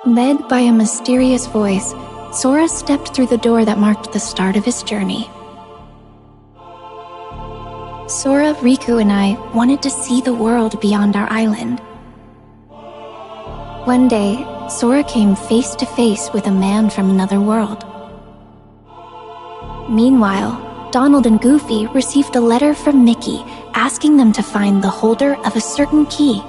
Led by a mysterious voice, Sora stepped through the door that marked the start of his journey. Sora, Riku, and I wanted to see the world beyond our island. One day, Sora came face to face with a man from another world. Meanwhile, Donald and Goofy received a letter from Mickey asking them to find the holder of a certain key.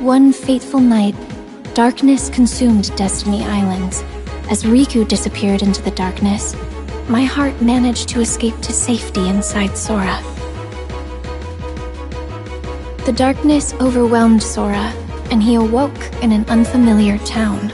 One fateful night, darkness consumed Destiny Islands. As Riku disappeared into the darkness, my heart managed to escape to safety inside Sora. The darkness overwhelmed Sora, and he awoke in an unfamiliar town.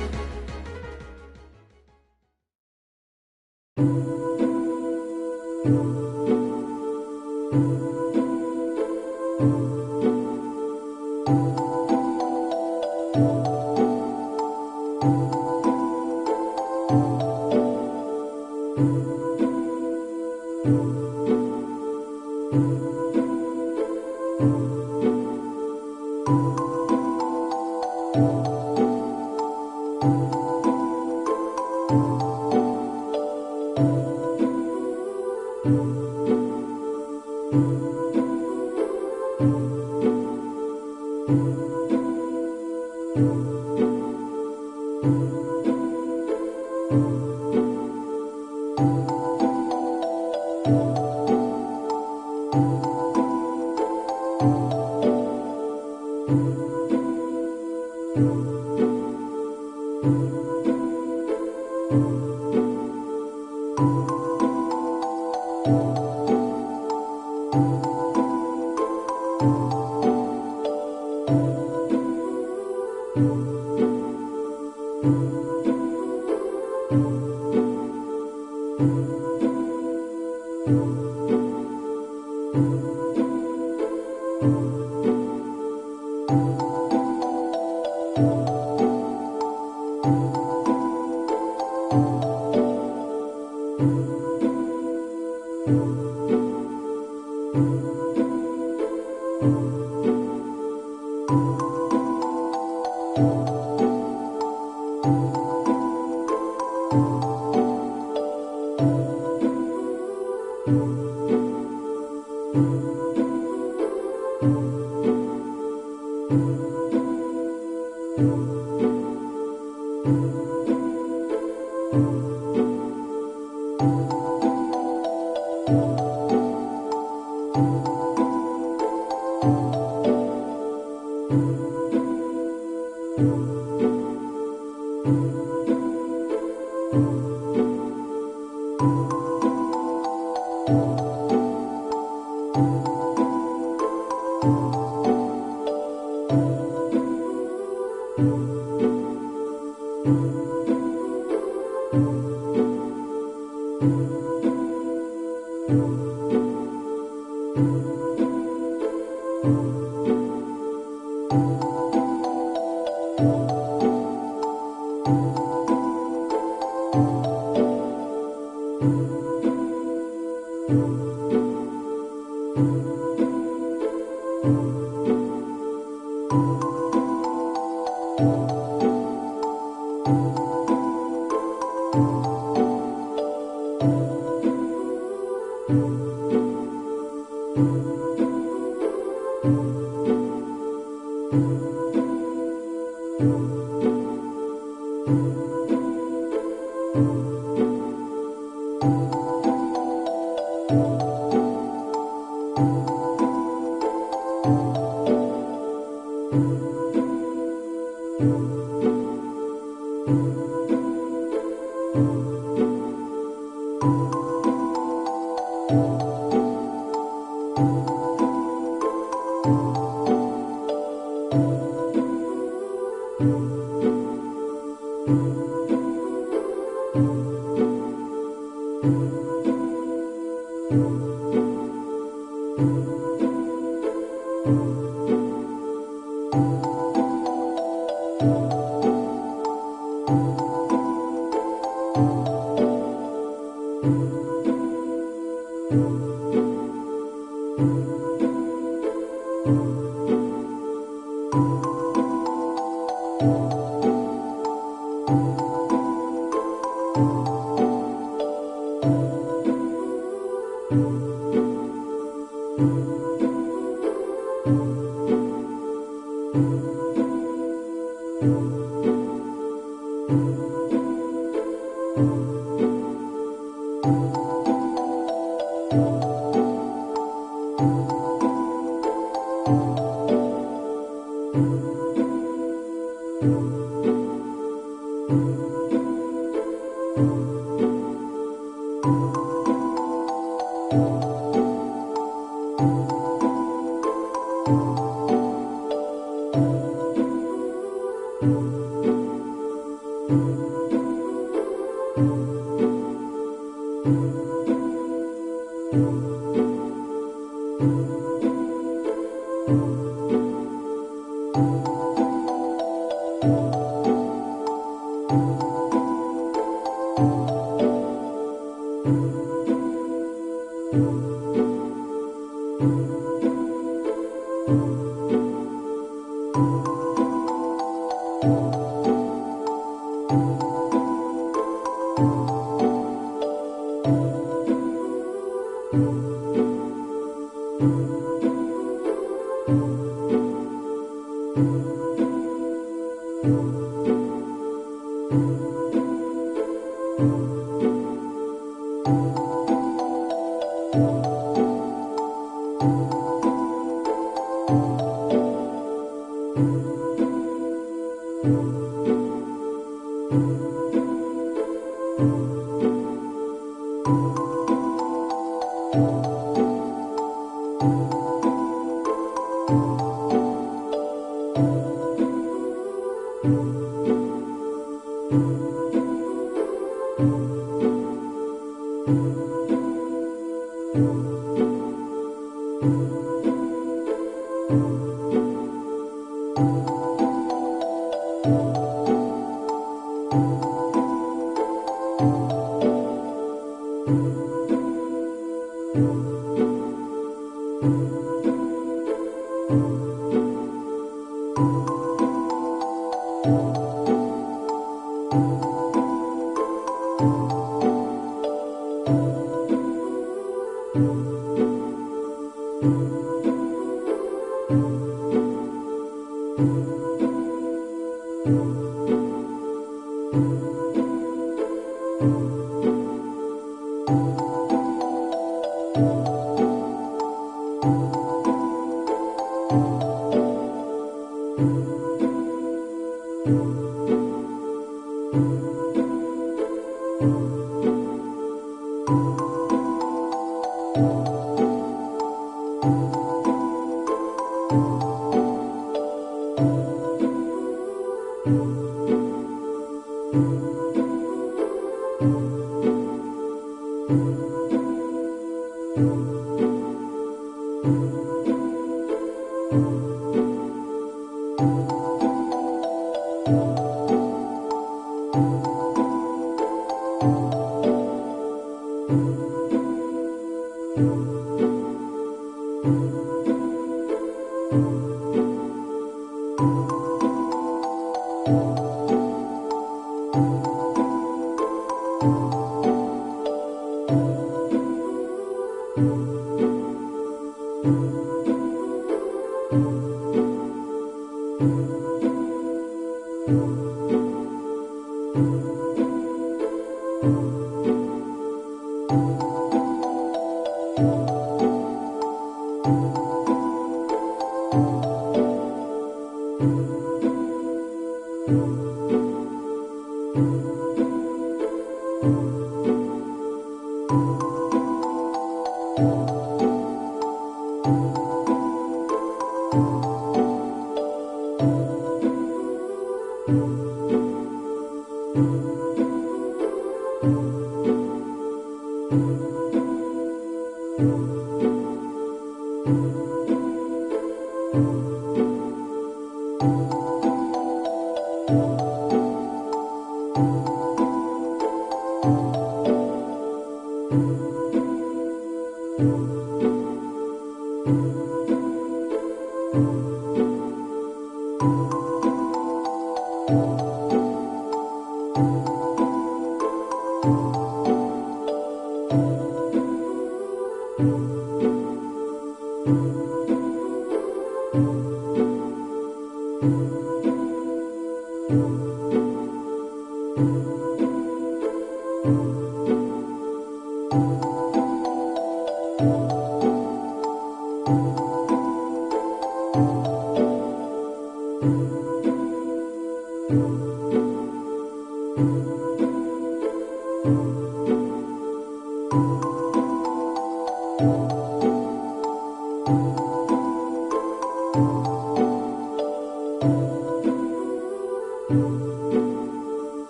you.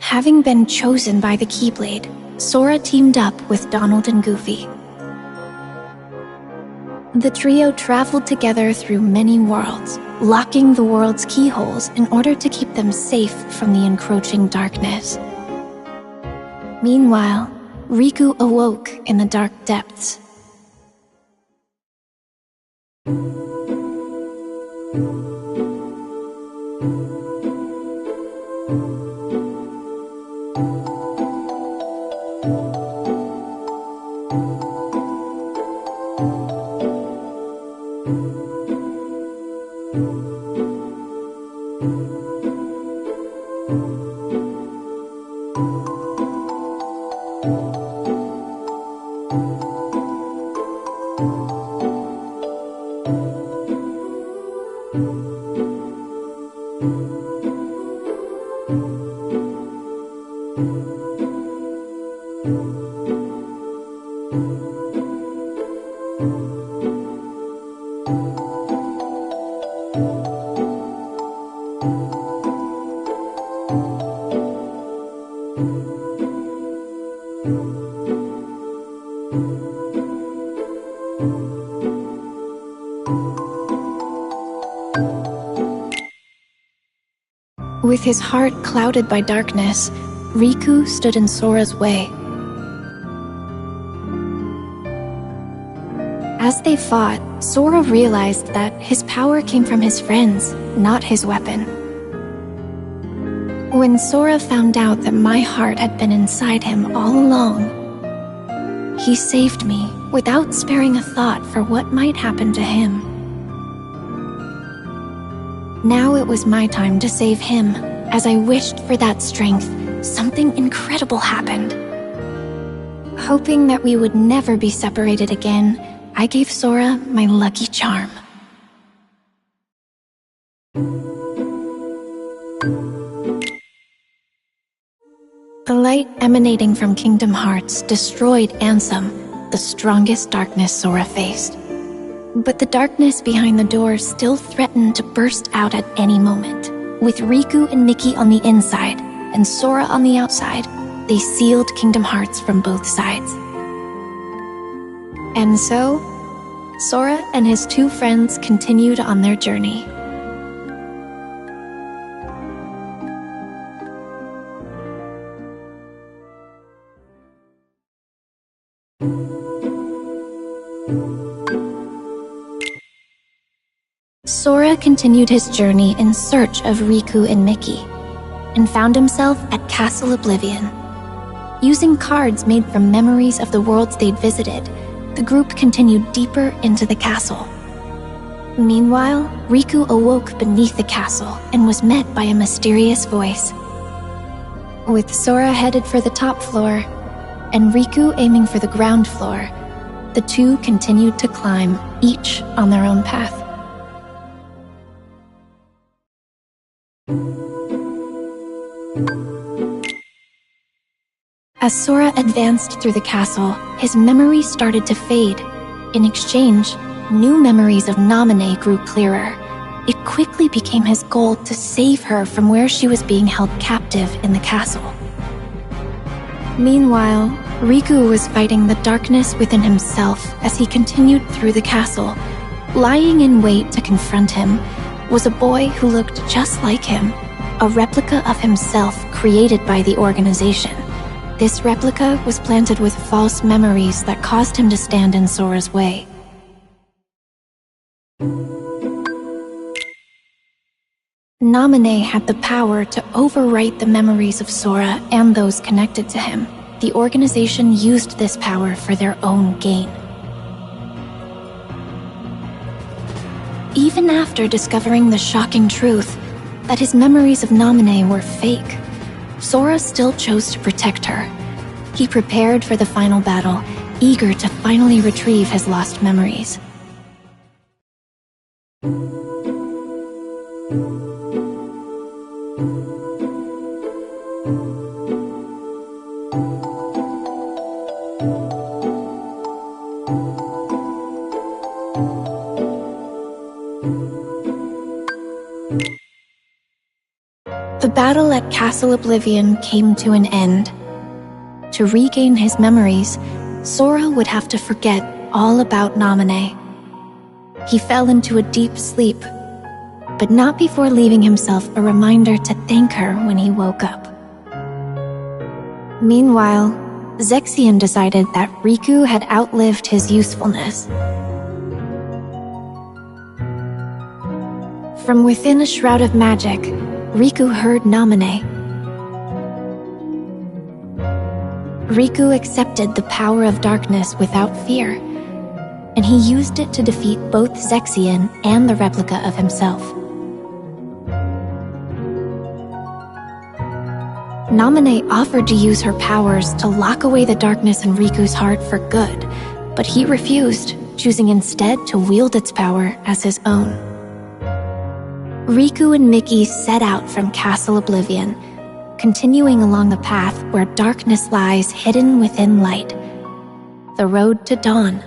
Having been chosen by the Keyblade, Sora teamed up with Donald and Goofy. The trio traveled together through many worlds, locking the world's keyholes in order to keep them safe from the encroaching darkness. Meanwhile, Riku awoke in the dark depths. With his heart clouded by darkness, Riku stood in Sora's way. As they fought, Sora realized that his power came from his friends, not his weapon. When Sora found out that my heart had been inside him all along, he saved me without sparing a thought for what might happen to him. Now it was my time to save him. As I wished for that strength, something incredible happened. Hoping that we would never be separated again, I gave Sora my lucky charm. The light emanating from Kingdom Hearts destroyed Ansem, the strongest darkness Sora faced. But the darkness behind the door still threatened to burst out at any moment. With Riku and Mickey on the inside and Sora on the outside, they sealed Kingdom Hearts from both sides. And so, Sora and his two friends continued on their journey. Sora continued his journey in search of Riku and Mickey, and found himself at Castle Oblivion. Using cards made from memories of the worlds they'd visited, the group continued deeper into the castle. Meanwhile, Riku awoke beneath the castle and was met by a mysterious voice. With Sora headed for the top floor, and Riku aiming for the ground floor, the two continued to climb, each on their own path. As Sora advanced through the castle, his memory started to fade. In exchange, new memories of Naminé grew clearer. It quickly became his goal to save her from where she was being held captive in the castle. Meanwhile, Riku was fighting the darkness within himself as he continued through the castle. Lying in wait to confront him was a boy who looked just like him, a replica of himself created by the organization. This replica was planted with false memories that caused him to stand in Sora's way. Naminé had the power to overwrite the memories of Sora and those connected to him. The organization used this power for their own gain. Even after discovering the shocking truth that his memories of Naminé were fake, Sora still chose to protect her. He prepared for the final battle, eager to finally retrieve his lost memories. The battle at Castle Oblivion came to an end. To regain his memories, Sora would have to forget all about Naminé. He fell into a deep sleep, but not before leaving himself a reminder to thank her when he woke up. Meanwhile, Zexion decided that Riku had outlived his usefulness. From within a shroud of magic, Riku heard Naminé. Riku accepted the power of darkness without fear, and he used it to defeat both Zexion and the replica of himself. Naminé offered to use her powers to lock away the darkness in Riku's heart for good, but he refused, choosing instead to wield its power as his own. Riku and Mickey set out from Castle Oblivion, continuing along the path where darkness lies hidden within light, the road to dawn.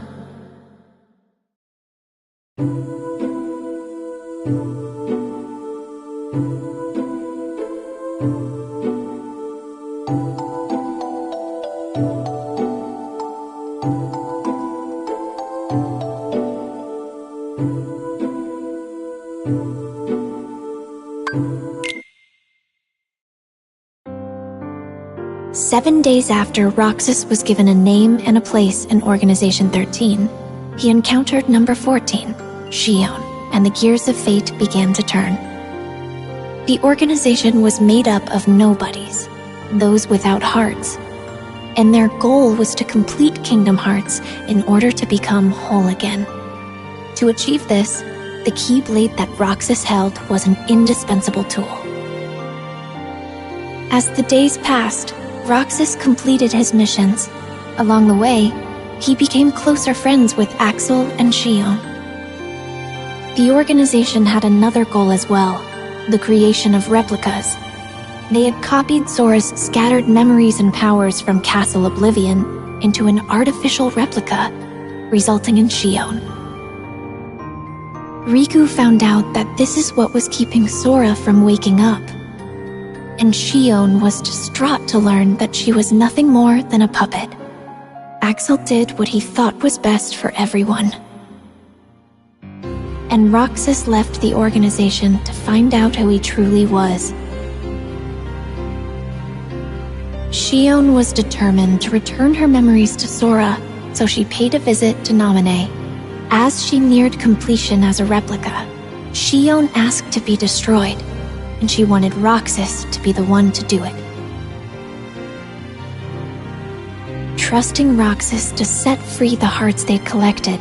Seven days after Roxas was given a name and a place in Organization 13, he encountered number 14, Xion, and the gears of fate began to turn. The organization was made up of nobodies, those without hearts, and their goal was to complete Kingdom Hearts in order to become whole again. To achieve this, the Keyblade that Roxas held was an indispensable tool. As the days passed, Roxas completed his missions. Along the way, he became closer friends with Axel and Xion. The organization had another goal as well, the creation of replicas. They had copied Sora's scattered memories and powers from Castle Oblivion into an artificial replica, resulting in Xion. Riku found out that this is what was keeping Sora from waking up. And Xion was distraught to learn that she was nothing more than a puppet. Axel did what he thought was best for everyone. And Roxas left the organization to find out who he truly was. Xion was determined to return her memories to Sora, so she paid a visit to Naminé. As she neared completion as a replica, Xion asked to be destroyed, and she wanted Roxas to be the one to do it. Trusting Roxas to set free the hearts they'd collected,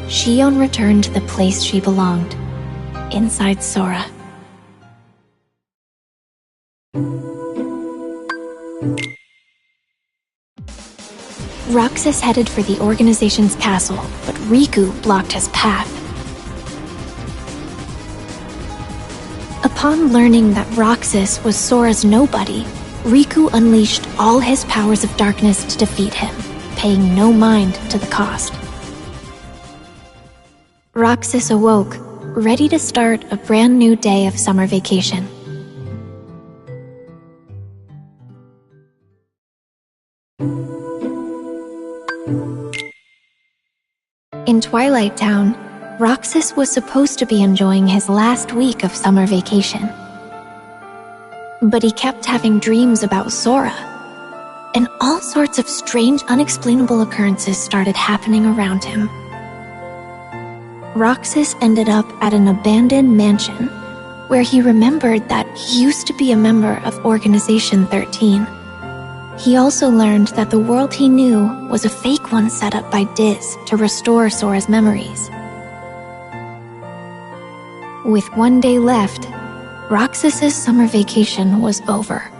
Xion returned to the place she belonged, inside Sora. Roxas headed for the organization's castle, but Riku blocked his path. Upon learning that Roxas was Sora's nobody, Riku unleashed all his powers of darkness to defeat him, paying no mind to the cost. Roxas awoke, ready to start a brand new day of summer vacation. In Twilight Town, Roxas was supposed to be enjoying his last week of summer vacation. But he kept having dreams about Sora, and all sorts of strange, unexplainable occurrences started happening around him. Roxas ended up at an abandoned mansion, where he remembered that he used to be a member of Organization 13. He also learned that the world he knew was a fake one set up by Diz to restore Sora's memories. With one day left, Roxas's summer vacation was over.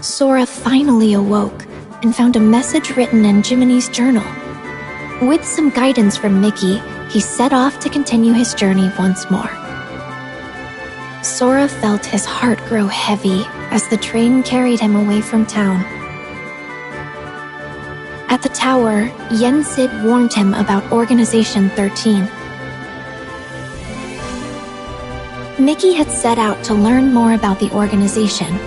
Sora finally awoke and found a message written in Jiminy's journal. With some guidance from Mickey, he set off to continue his journey once more. Sora felt his heart grow heavy as the train carried him away from town. At the tower, Yen Sid warned him about Organization 13. Mickey had set out to learn more about the organization.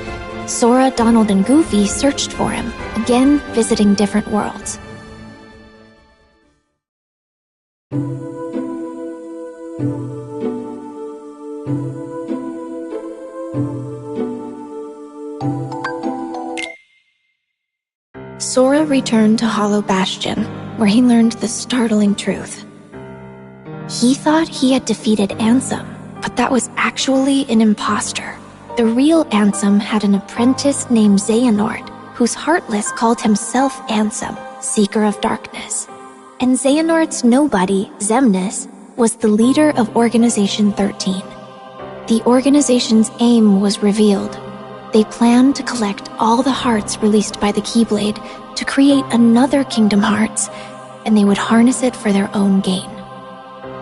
Sora, Donald, and Goofy searched for him, again visiting different worlds. Sora returned to Hollow Bastion, where he learned the startling truth. He thought he had defeated Ansem, but that was actually an imposter. The real Ansem had an apprentice named Xehanort, whose Heartless called himself Ansem, Seeker of Darkness. And Xehanort's nobody, Xemnas, was the leader of Organization 13. The organization's aim was revealed. They planned to collect all the hearts released by the Keyblade to create another Kingdom Hearts, and they would harness it for their own gain.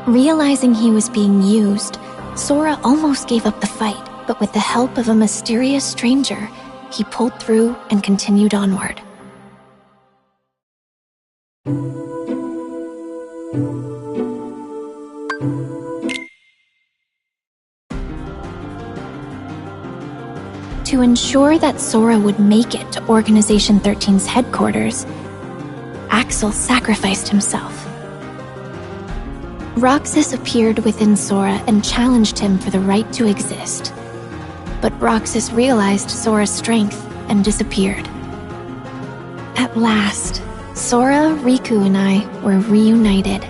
Realizing he was being used, Sora almost gave up the fight, but with the help of a mysterious stranger, he pulled through and continued onward. To ensure that Sora would make it to Organization 13's headquarters, Axel sacrificed himself. Roxas appeared within Sora and challenged him for the right to exist. But Roxas realized Sora's strength and disappeared. At last, Sora, Riku, and I were reunited.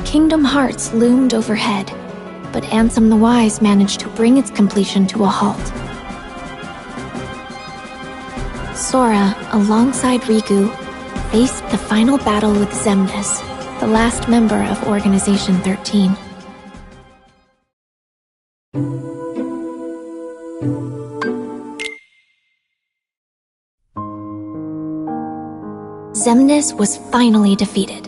Kingdom Hearts loomed overhead, but Ansem the Wise managed to bring its completion to a halt. Sora, alongside Riku, faced the final battle with Xemnas, the last member of Organization 13. Xemnas was finally defeated.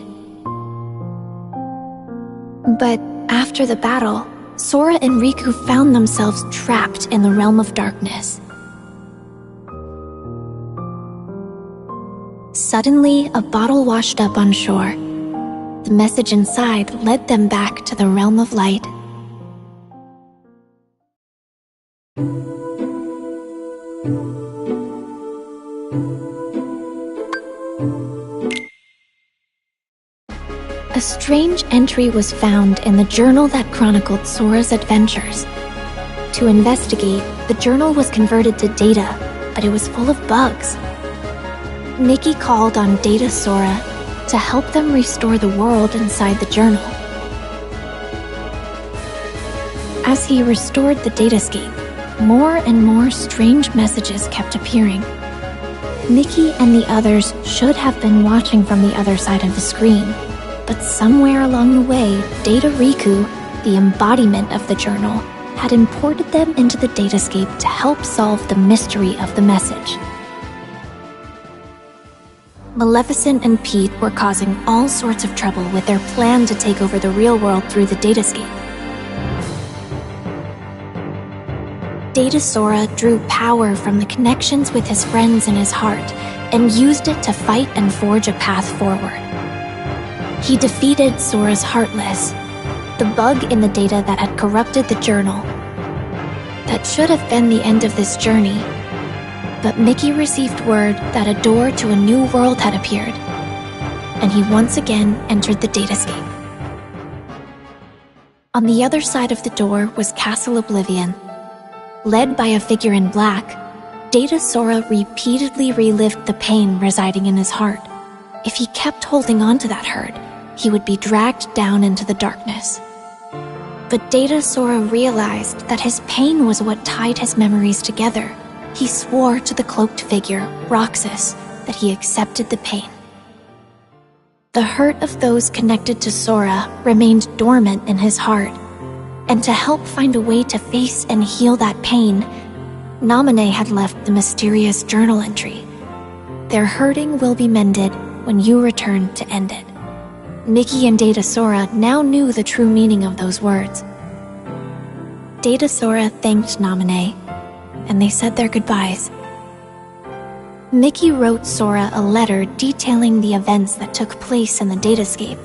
But after the battle, Sora and Riku found themselves trapped in the realm of darkness. Suddenly, a bottle washed up on shore. The message inside led them back to the realm of light. A strange entry was found in the journal that chronicled Sora's adventures. To investigate, the journal was converted to data, but it was full of bugs. Mickey called on Data Sora to help them restore the world inside the journal. As he restored the datascape, more and more strange messages kept appearing. Mickey and the others should have been watching from the other side of the screen, but somewhere along the way, Data Riku, the embodiment of the journal, had imported them into the datascape to help solve the mystery of the message. Maleficent and Pete were causing all sorts of trouble with their plan to take over the real world through the datascape. Data Sora drew power from the connections with his friends in his heart and used it to fight and forge a path forward. He defeated Sora's Heartless, the bug in the data that had corrupted the journal. That should have been the end of this journey, but Mickey received word that a door to a new world had appeared, and he once again entered the datascape. On the other side of the door was Castle Oblivion. Led by a figure in black, Data Sora repeatedly relived the pain residing in his heart. If he kept holding on to that hurt, he would be dragged down into the darkness. But Data Sora realized that his pain was what tied his memories together. He swore to the cloaked figure, Roxas, that he accepted the pain. The hurt of those connected to Sora remained dormant in his heart, and to help find a way to face and heal that pain, Naminé had left the mysterious journal entry. Their hurting will be mended when you return to end it. Mickey and Data Sora now knew the true meaning of those words. Data Sora thanked Naminé, and they said their goodbyes. Mickey wrote Sora a letter detailing the events that took place in the datascape.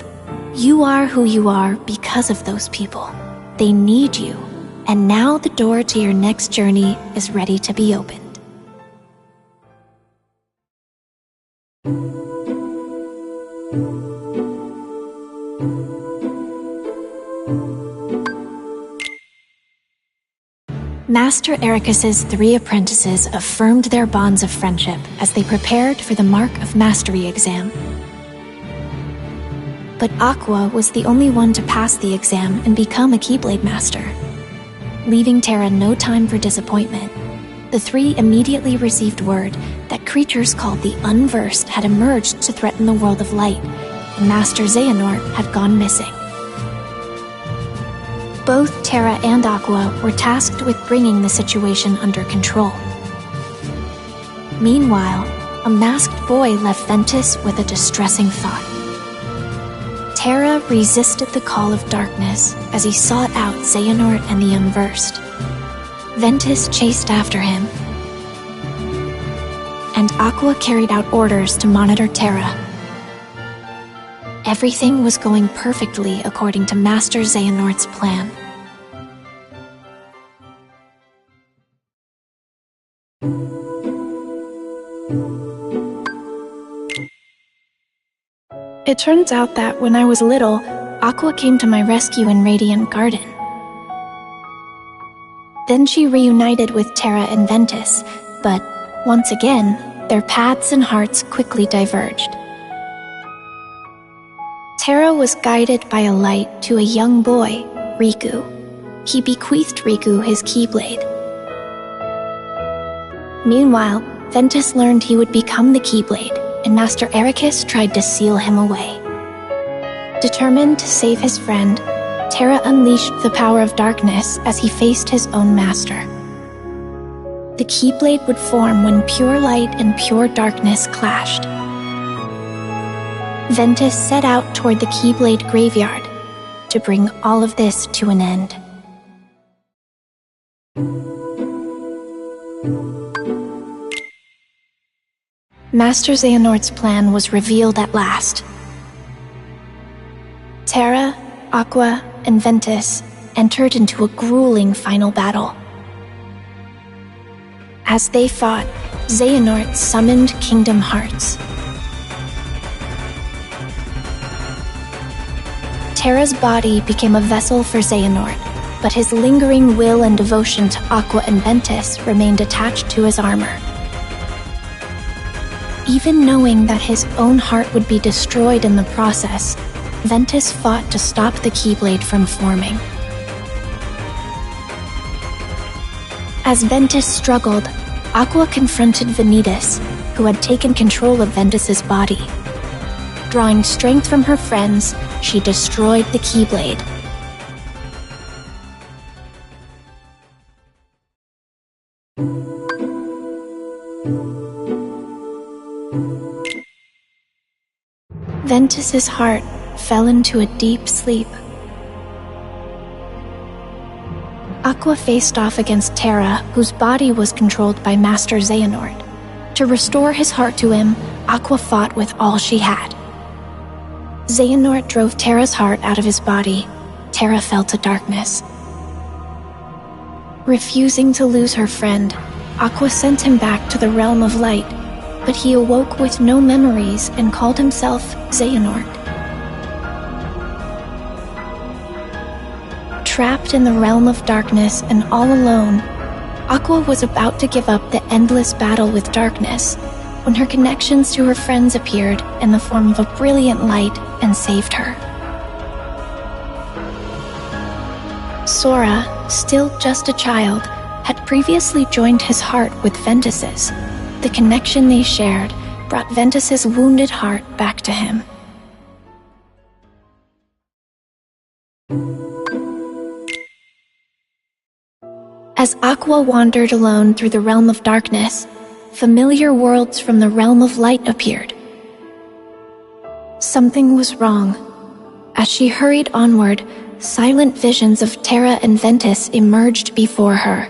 You are who you are because of those people. They need you, and now the door to your next journey is ready to be opened. Master Ericus's 3 apprentices affirmed their bonds of friendship as they prepared for the Mark of Mastery exam. But Aqua was the only one to pass the exam and become a Keyblade Master. Leaving Terra no time for disappointment, the 3 immediately received word that creatures called the Unversed had emerged to threaten the world of light, and Master Xehanort had gone missing. Both Terra and Aqua were tasked with bringing the situation under control. Meanwhile, a masked boy left Ventus with a distressing thought. Terra resisted the call of darkness as he sought out Xehanort and the Unversed. Ventus chased after him, and Aqua carried out orders to monitor Terra. Everything was going perfectly according to Master Xehanort's plan. It turns out that when I was little, Aqua came to my rescue in Radiant Garden. Then she reunited with Terra and Ventus, but once again, their paths and hearts quickly diverged. Terra was guided by a light to a young boy, Riku. He bequeathed Riku his Keyblade. Meanwhile, Ventus learned he would become the Keyblade, and Master Ericus tried to seal him away. Determined to save his friend, Terra unleashed the power of darkness as he faced his own master. The Keyblade would form when pure light and pure darkness clashed. Ventus set out toward the Keyblade graveyard to bring all of this to an end. Master Xehanort's plan was revealed at last. Terra, Aqua, and Ventus entered into a grueling final battle. As they fought, Xehanort summoned Kingdom Hearts. Terra's body became a vessel for Xehanort, but his lingering will and devotion to Aqua and Ventus remained attached to his armor. Even knowing that his own heart would be destroyed in the process, Ventus fought to stop the Keyblade from forming. As Ventus struggled, Aqua confronted Vanitas, who had taken control of Ventus's body. Drawing strength from her friends, she destroyed the Keyblade. Ventus's heart fell into a deep sleep. Aqua faced off against Terra, whose body was controlled by Master Xehanort. To restore his heart to him, Aqua fought with all she had. Xehanort drove Terra's heart out of his body. Terra fell to darkness. Refusing to lose her friend, Aqua sent him back to the realm of light, but he awoke with no memories and called himself Xehanort. trapped in the realm of darkness and all alone, Aqua was about to give up the endless battle with darkness when her connections to her friends appeared in the form of a brilliant light and saved her. Sora, still just a child, had previously joined his heart with Ventus's. The connection they shared brought Ventus's wounded heart back to him. As Aqua wandered alone through the realm of darkness, familiar worlds from the realm of light appeared. Something was wrong. As she hurried onward, silent visions of Terra and Ventus emerged before her.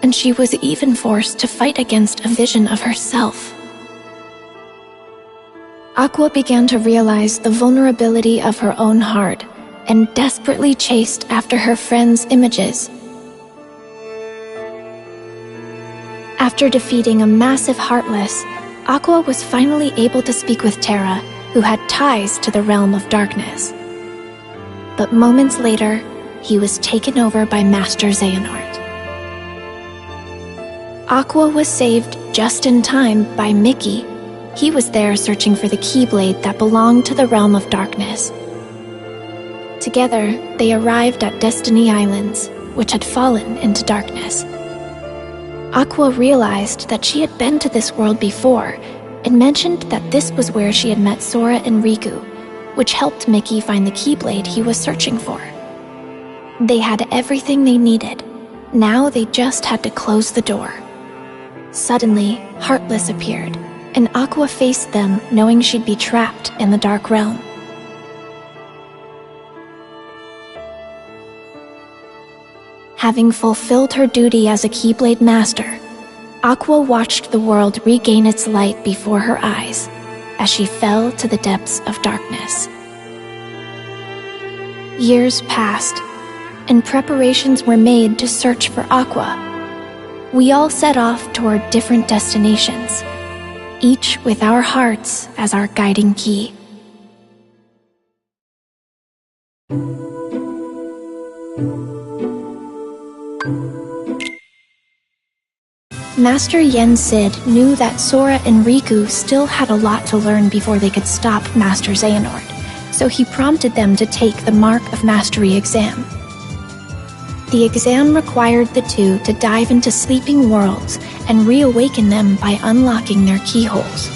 And she was even forced to fight against a vision of herself. Aqua began to realize the vulnerability of her own heart and desperately chased after her friends' images. After defeating a massive Heartless, Aqua was finally able to speak with Terra, who had ties to the realm of darkness. But moments later, he was taken over by Master Xehanort. Aqua was saved just in time by Mickey. He was there searching for the Keyblade that belonged to the realm of darkness. Together, they arrived at Destiny Islands, which had fallen into darkness. Aqua realized that she had been to this world before and mentioned that this was where she had met Sora and Riku, which helped Mickey find the Keyblade he was searching for. They had everything they needed. Now they just had to close the door. Suddenly, Heartless appeared, and Aqua faced them knowing she'd be trapped in the Dark Realm. Having fulfilled her duty as a Keyblade Master, Aqua watched the world regain its light before her eyes as she fell to the depths of darkness. Years passed, and preparations were made to search for Aqua. We all set off toward different destinations, each with our hearts as our guiding key. Master Yen Sid knew that Sora and Riku still had a lot to learn before they could stop Master Xehanort, so he prompted them to take the Mark of Mastery exam. The exam required the two to dive into sleeping worlds and reawaken them by unlocking their keyholes.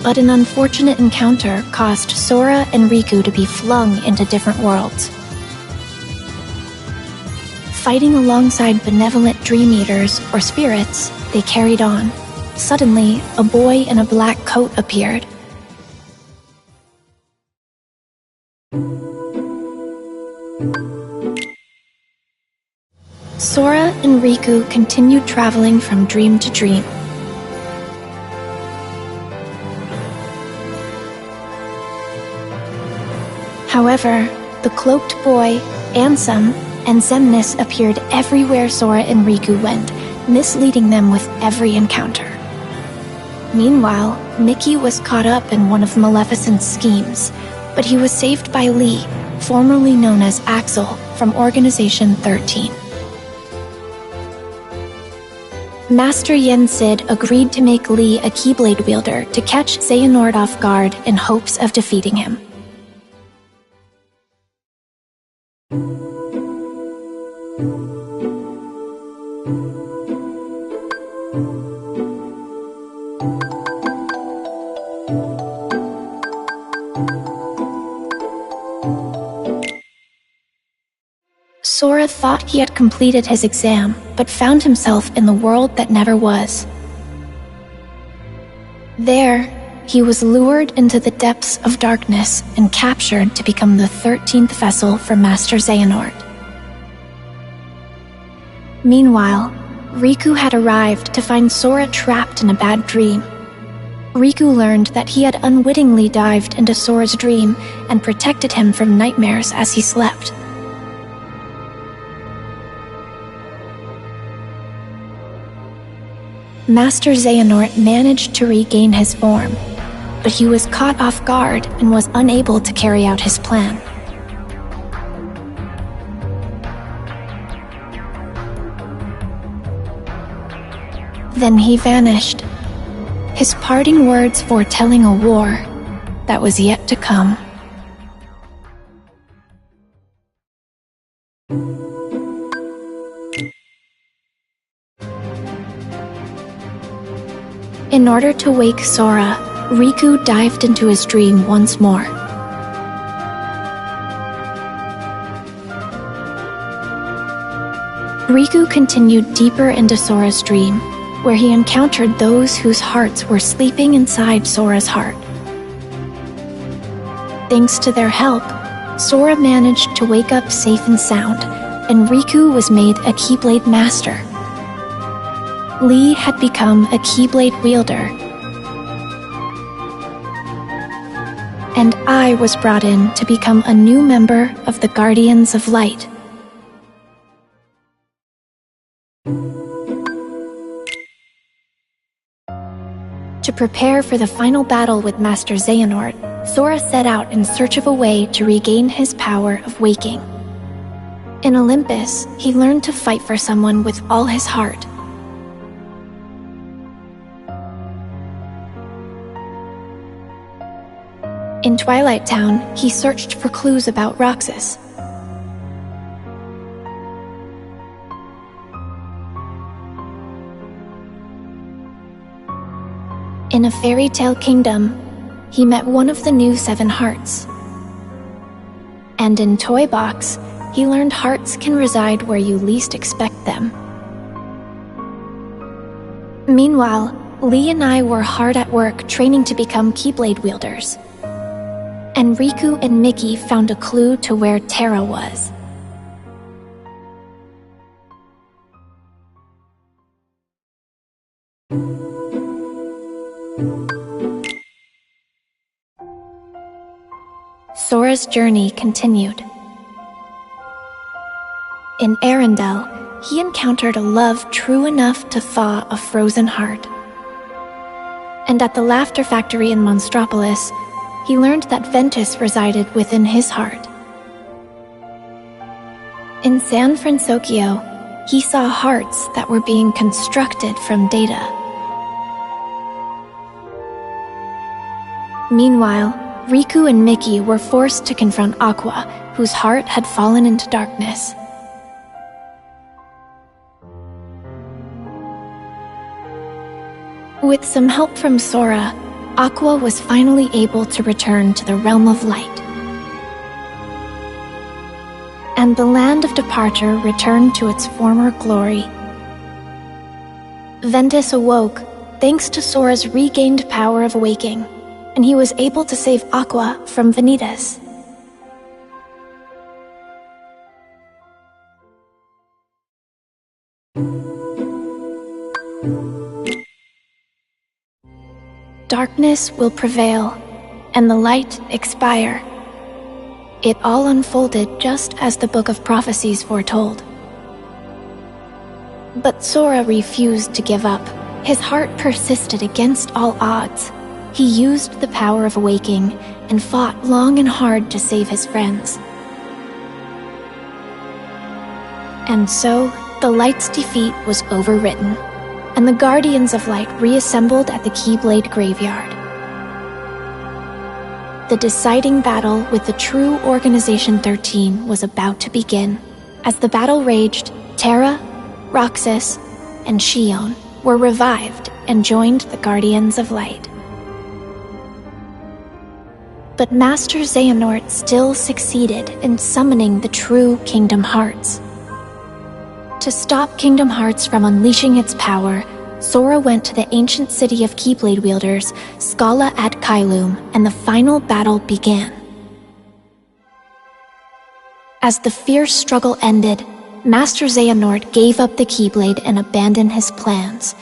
But an unfortunate encounter caused Sora and Riku to be flung into different worlds. Fighting alongside benevolent Dream Eaters, or spirits, they carried on. Suddenly, a boy in a black coat appeared. Sora and Riku continued traveling from dream to dream. However, the cloaked boy, Ansem, and Xemnas appeared everywhere Sora and Riku went, misleading them with every encounter. Meanwhile, Mickey was caught up in one of Maleficent's schemes, but he was saved by Lee, formerly known as Axel, from Organization 13. Master Yen Sid agreed to make Lee a Keyblade wielder to catch Xehanort off guard in hopes of defeating him. Sora thought he had completed his exam, but found himself in the world that never was. There, he was lured into the depths of darkness and captured to become the 13th vessel for Master Xehanort. Meanwhile, Riku had arrived to find Sora trapped in a bad dream. Riku learned that he had unwittingly dived into Sora's dream and protected him from nightmares as he slept. Master Xehanort managed to regain his form. but he was caught off guard and was unable to carry out his plan. Then he vanished, his parting words foretelling a war that was yet to come. In order to wake Sora, Riku dived into his dream once more. Riku continued deeper into Sora's dream, where he encountered those whose hearts were sleeping inside Sora's heart. Thanks to their help, Sora managed to wake up safe and sound, and Riku was made a Keyblade Master. Lee had become a Keyblade wielder, and I was brought in to become a new member of the Guardians of Light. To prepare for the final battle with Master Xehanort, Sora set out in search of a way to regain his power of waking. In Olympus, he learned to fight for someone with all his heart. In Twilight Town, he searched for clues about Roxas. In a fairy tale kingdom, he met one of the new 7 hearts. And in Toy Box, he learned hearts can reside where you least expect them. Meanwhile, Lee and I were hard at work training to become Keyblade wielders. And Riku and Mickey found a clue to where Terra was. Sora's journey continued. In Arendelle, he encountered a love true enough to thaw a frozen heart. And at the Laughter Factory in Monstropolis, he learned that Ventus resided within his heart. In San Francisco, he saw hearts that were being constructed from data. Meanwhile, Riku and Mickey were forced to confront Aqua, whose heart had fallen into darkness. With some help from Sora, Aqua was finally able to return to the realm of light. And the land of departure returned to its former glory. Ventus awoke thanks to Sora's regained power of waking, and he was able to save Aqua from Vanitas. Darkness will prevail, and the light expire. It all unfolded just as the Book of Prophecies foretold. But Sora refused to give up. His heart persisted against all odds. He used the power of waking and fought long and hard to save his friends. And so, the Light's defeat was overwritten, and the Guardians of Light reassembled at the Keyblade Graveyard. The deciding battle with the true Organization 13 was about to begin. As the battle raged, Terra, Roxas, and Xion were revived and joined the Guardians of Light. But Master Xehanort still succeeded in summoning the true Kingdom Hearts. To stop Kingdom Hearts from unleashing its power, Sora went to the ancient city of Keyblade wielders, Scala at Kylum, and the final battle began. As the fierce struggle ended, Master Xehanort gave up the Keyblade and abandoned his plans.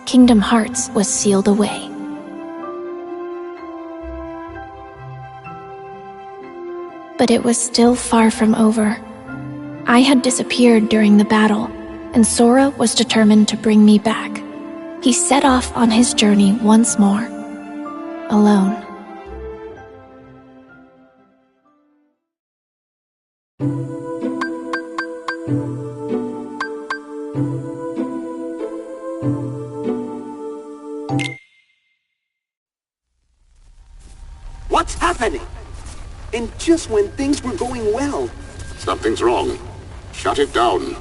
Kingdom Hearts was sealed away. But it was still far from over. I had disappeared during the battle, and Sora was determined to bring me back. He set off on his journey once more, alone. What's happening? And just when things were going well. Something's wrong. Shut it down.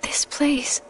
This place.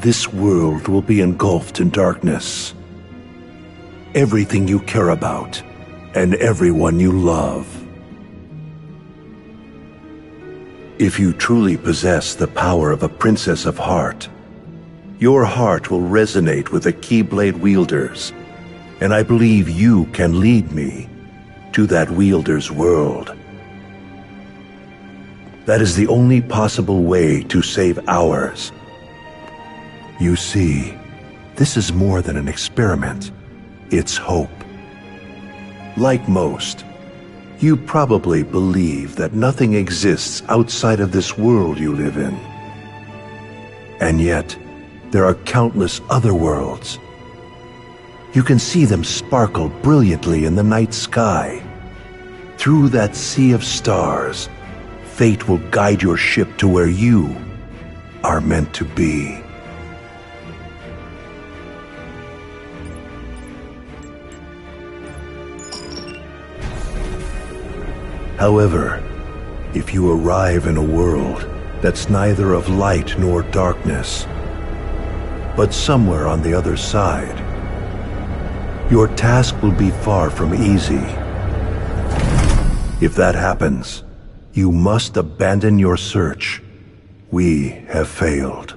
this world will be engulfed in darkness. Everything you care about, and everyone you love. If you truly possess the power of a Princess of Heart, your heart will resonate with the Keyblade wielders, and I believe you can lead me to that wielder's world. That is the only possible way to save ours. You see, this is more than an experiment. It's hope. Like most, you probably believe that nothing exists outside of this world you live in. And yet, there are countless other worlds. You can see them sparkle brilliantly in the night sky. Through that sea of stars, fate will guide your ship to where you are meant to be. However, if you arrive in a world that's neither of light nor darkness, but somewhere on the other side, your task will be far from easy. If that happens, you must abandon your search. We have failed.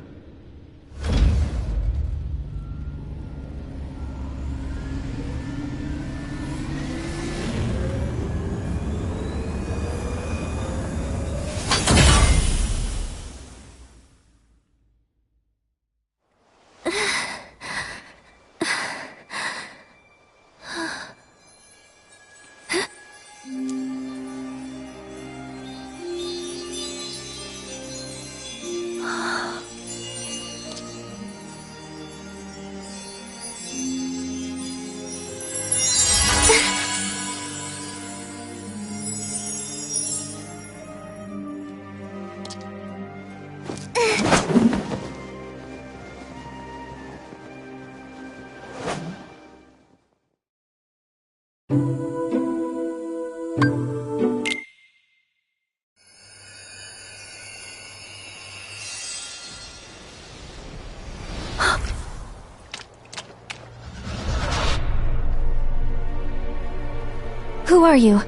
Who are you?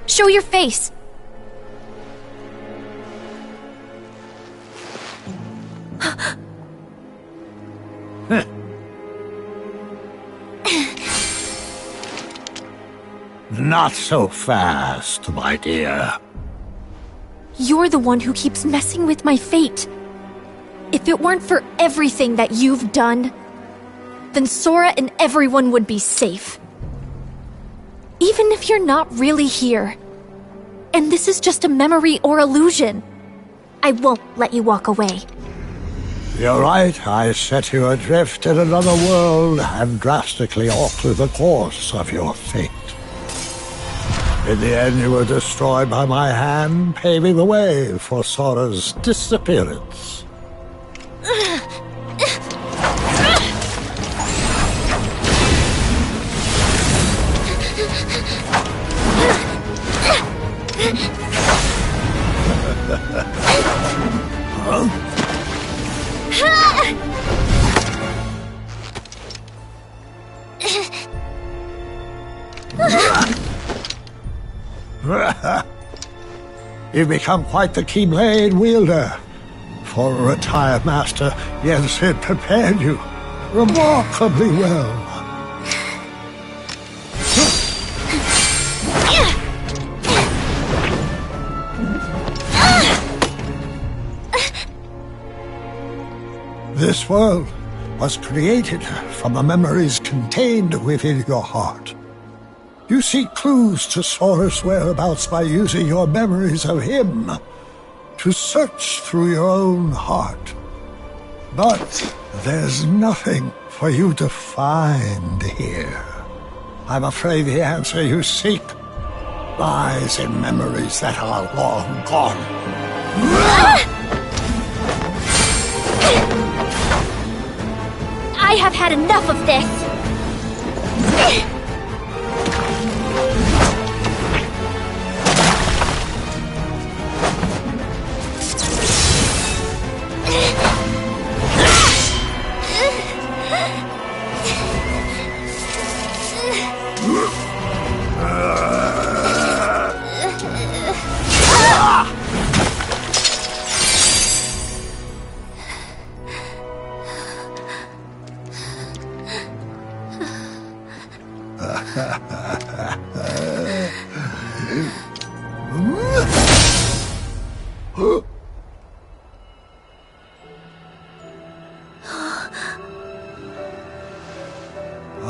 Show your face! Not so fast, my dear. You're the one who keeps messing with my fate. If it weren't for everything that you've done, then Sora and everyone would be safe. Even if you're not really here, and this is just a memory or illusion, I won't let you walk away. You're right, I set you adrift in another world and drastically altered the course of your fate. In the end, you were destroyed by my hand, paving the way for Sora's disappearance. You've become quite the Keyblade wielder. For a retired master, yes, it prepared you remarkably well. This world was created from the memories contained within your heart. You seek clues to Sora's whereabouts by using your memories of him to search through your own heart. But there's nothing for you to find here. I'm afraid the answer you seek lies in memories that are long gone. I have had enough of this!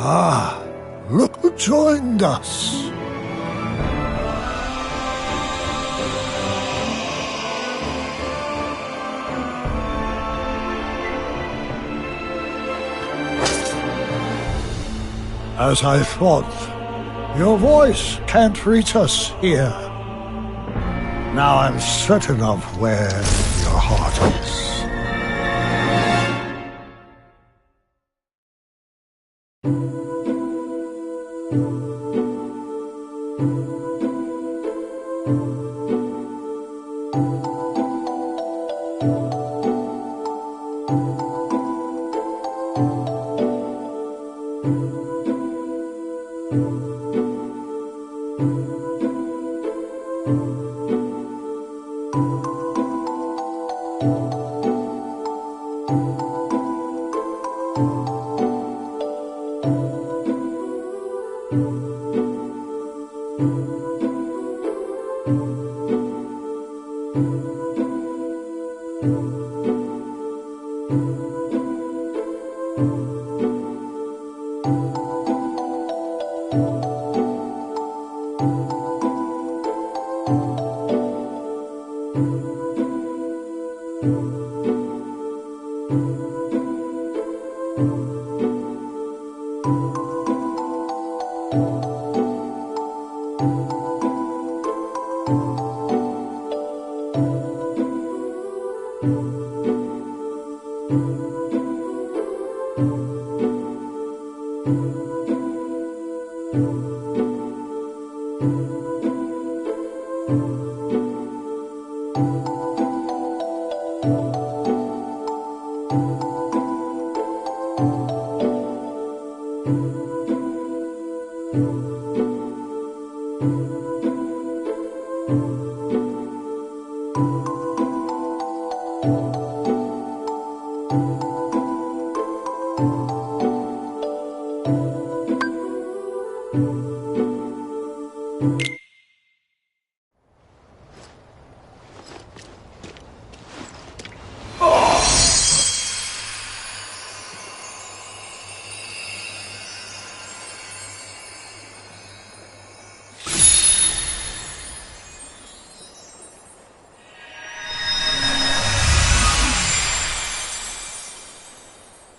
Ah, look who joined us. As I thought, your voice can't reach us here. Now I'm certain of where your heart is.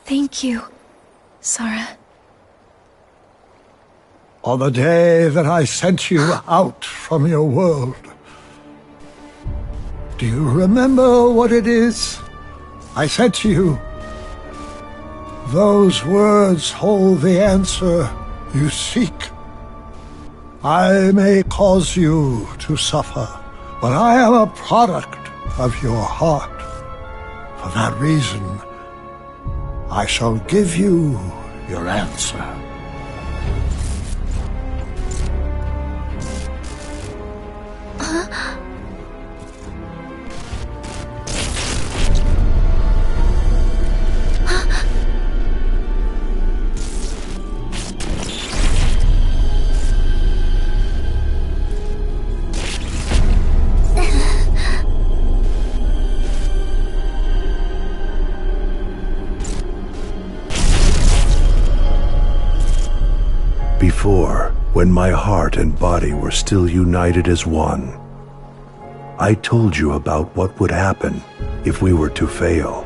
Thank you, Sora. On the day that I sent you out from your world, do you remember what it is I said to you? Those words hold the answer you seek. I may cause you to suffer, but I am a product of your heart. For that reason, I shall give you your answer. Before, when my heart and body were still united as one, I told you about what would happen if we were to fail.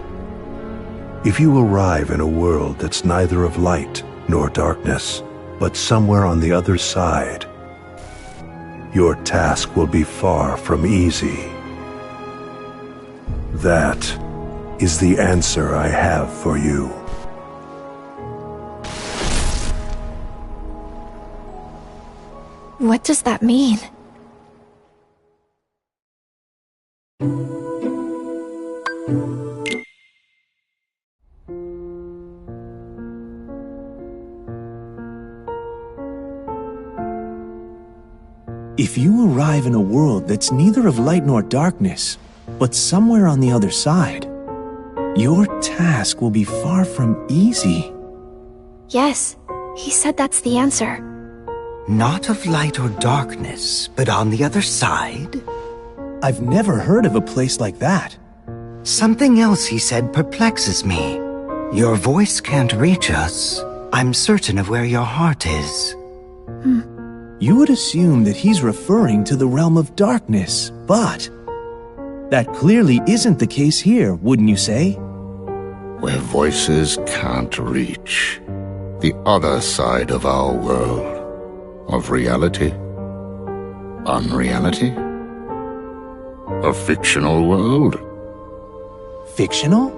If you arrive in a world that's neither of light nor darkness, but somewhere on the other side, your task will be far from easy. That is the answer I have for you. What does that mean? If you arrive in a world that's neither of light nor darkness, but somewhere on the other side, your task will be far from easy. Yes, he said that's the answer. Not of light or darkness, but on the other side? I've never heard of a place like that. Something else he said perplexes me. Your voice can't reach us, I'm certain of where your heart is. You would assume that he's referring to the realm of darkness, but that clearly isn't the case here, wouldn't you say? Where voices can't reach. The other side of our world. Of reality. Unreality. A fictional world. Fictional?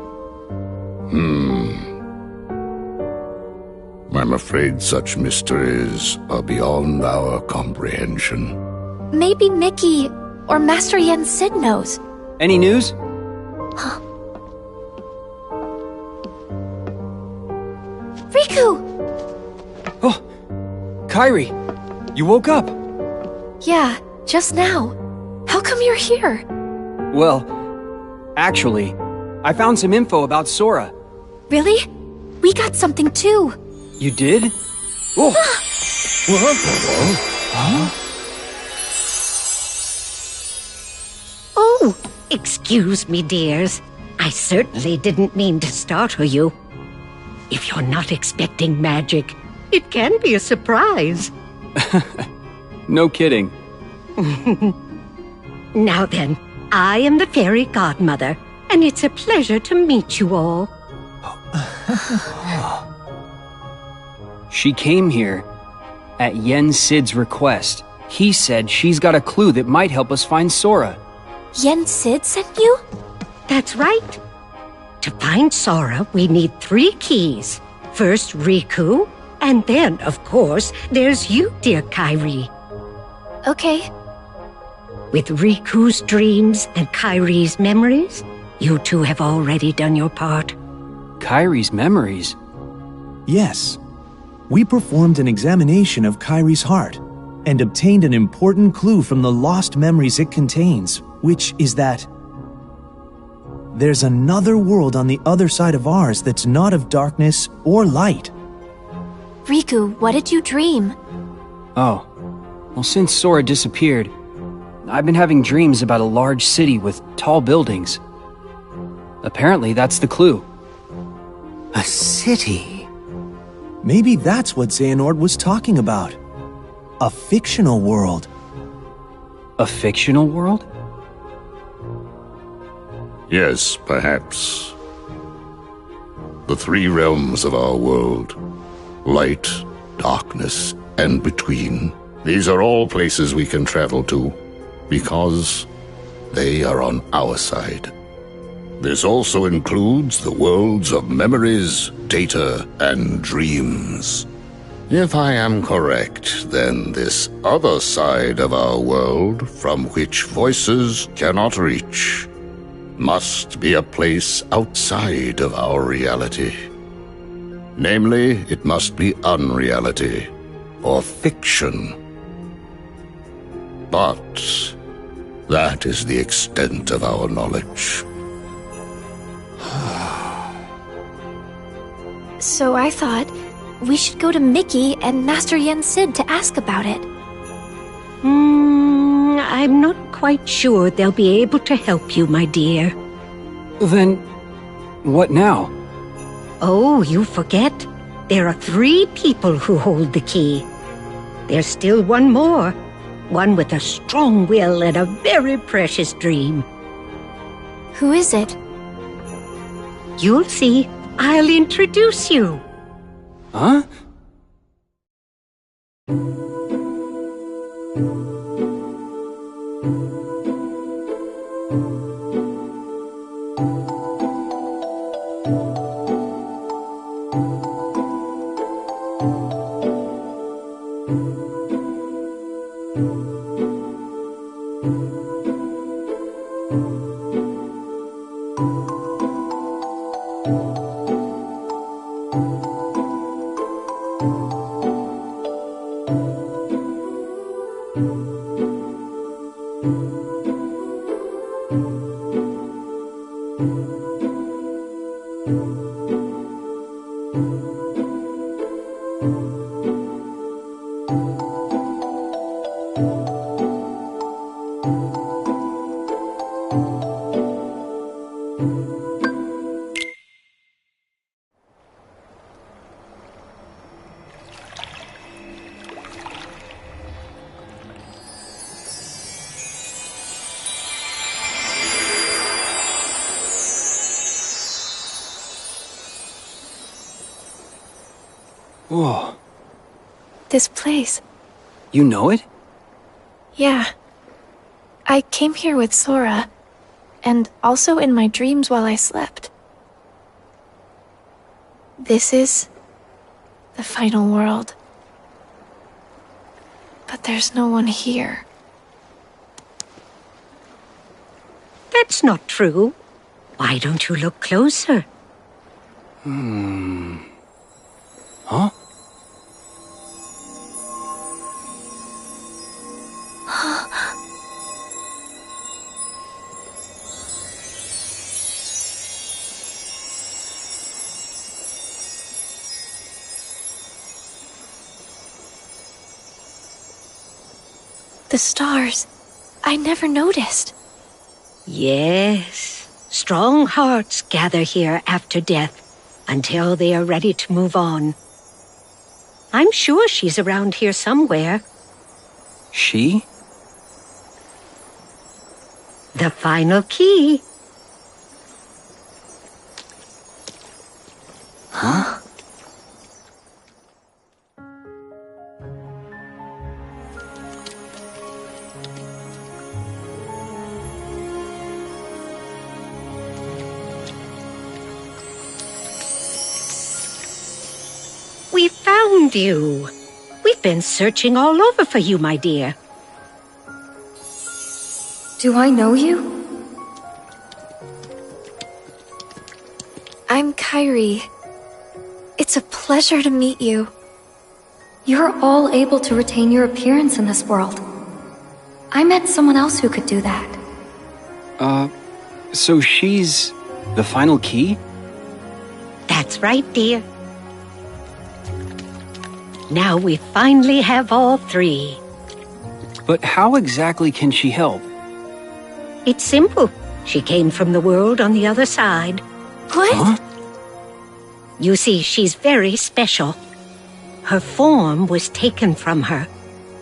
I'm afraid such mysteries are beyond our comprehension. Maybe Mickey or Master Yen Sid knows. Any news? Riku! Oh, Kairi, you woke up. Yeah, just now. How come you're here? Well, actually, I found some info about Sora. Really? We got something too. You did? Oh! Oh, excuse me, dears. I certainly didn't mean to startle you. If you're not expecting magic, it can be a surprise. No kidding. Now then, I am the fairy godmother, and it's a pleasure to meet you all. She came here at Yen Sid's request. He said she's got a clue that might help us find Sora. Yen Sid sent you? That's right. To find Sora, we need 3 keys. First, Riku, and then, of course, there's you, dear Kairi. Okay. With Riku's dreams and Kairi's memories, you two have already done your part. Kairi's memories? Yes. We performed an examination of Kairi's heart and obtained an important clue from the lost memories it contains, which is that there's another world on the other side of ours that's not of darkness or light. Riku, what did you dream? Oh. Well, since Sora disappeared, I've been having dreams about a large city with tall buildings. Apparently, that's the clue. A city? Maybe that's what Xehanort was talking about. A fictional world. A fictional world? Yes, perhaps. The 3 realms of our world. Light, darkness, and between. These are all places we can travel to, because they are on our side. This also includes the worlds of memories, data, and dreams. If I am correct, then this other side of our world, from which voices cannot reach, must be a place outside of our reality. Namely, it must be unreality, or fiction. But that is the extent of our knowledge. So I thought we should go to Mickey and Master Yen Sid to ask about it. I'm not quite sure they'll be able to help you, my dear. Then, what now? Oh, you forget. There are 3 people who hold the key. There's still one more. One with a strong will and a very precious dream. Who is it? You'll see. I'll introduce you. Huh? Whoa. This place. You know it? Yeah. I came here with Sora, and also in my dreams while I slept. This is the final world. But there's no one here. That's not true. Why don't you look closer? Huh? The stars. I never noticed. Yes. Strong hearts gather here after death until they are ready to move on. I'm sure she's around here somewhere. She? The final key. Huh? We found you. We've been searching all over for you, my dear. Do I know you? I'm Kairi. It's a pleasure to meet you. You're all able to retain your appearance in this world. I met someone else who could do that. So she's the final key? That's right, dear. Now we finally have all three. But how exactly can she help? It's simple. She came from the world on the other side. What? Huh? You see, she's very special. Her form was taken from her,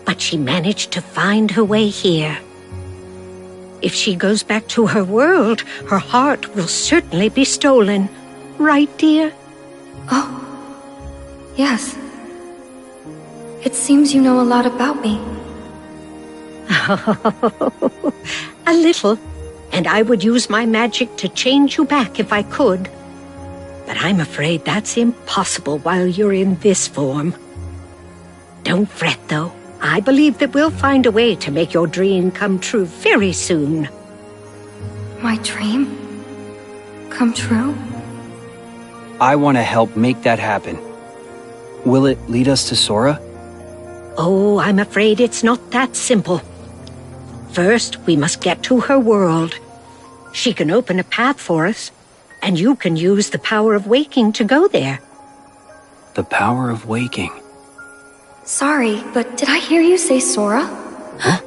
but she managed to find her way here. If she goes back to her world, her heart will certainly be stolen. Right, dear? Oh. Yes. It seems you know a lot about me. A little, and I would use my magic to change you back if I could. But I'm afraid that's impossible while you're in this form. Don't fret, though. I believe that we'll find a way to make your dream come true very soon. My dream? Come true? I want to help make that happen. Will it lead us to Sora? Oh, I'm afraid it's not that simple. First, we must get to her world. She can open a path for us, and you can use the power of waking to go there. The power of waking. Sorry, but did I hear you say Sora? Huh?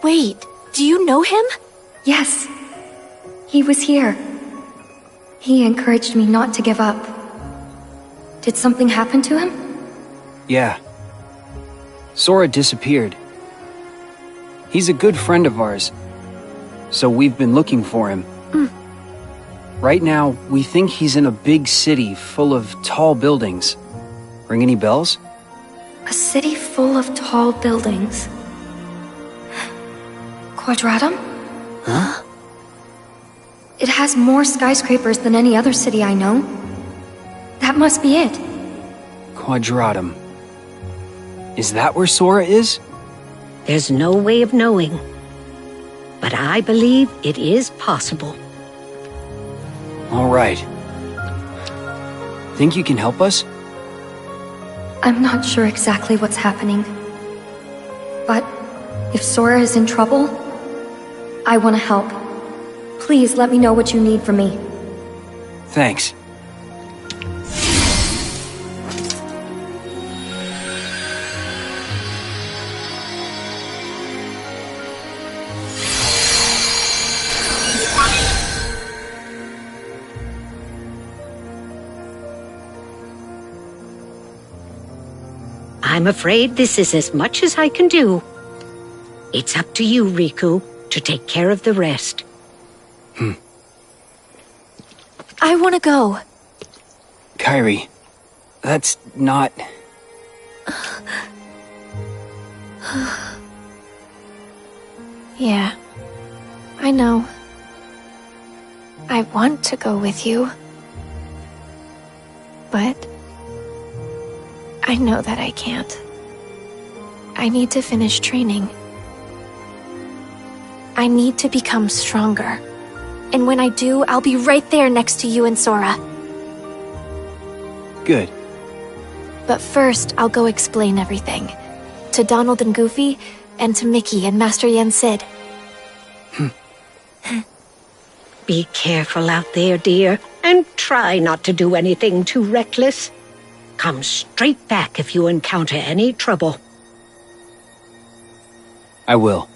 Wait, do you know him? Yes. He was here. He encouraged me not to give up. Did something happen to him? Yeah. Sora disappeared. He's a good friend of ours, so we've been looking for him. Right now, we think he's in a big city full of tall buildings. Ring any bells? A city full of tall buildings. Quadratum? Huh? It has more skyscrapers than any other city I know. That must be it. Quadratum. Is that where Sora is? There's no way of knowing. But I believe it is possible. All right. Think you can help us? I'm not sure exactly what's happening. But if Sora is in trouble, I want to help. Please let me know what you need from me. Thanks. I'm afraid this is as much as I can do. It's up to you, Riku, to take care of the rest. I want to go. Kairi, that's not... Yeah, I know. I want to go with you. But I know that I can't. I need to finish training. I need to become stronger. And when I do, I'll be right there next to you and Sora. Good. But first, I'll go explain everything. To Donald and Goofy, and to Mickey and Master Yen Sid. Be careful out there, dear, and try not to do anything too reckless. Come straight back if you encounter any trouble. I will.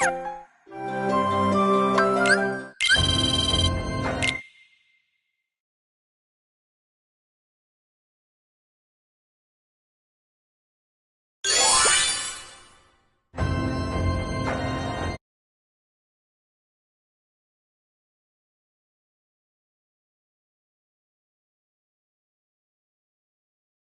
you.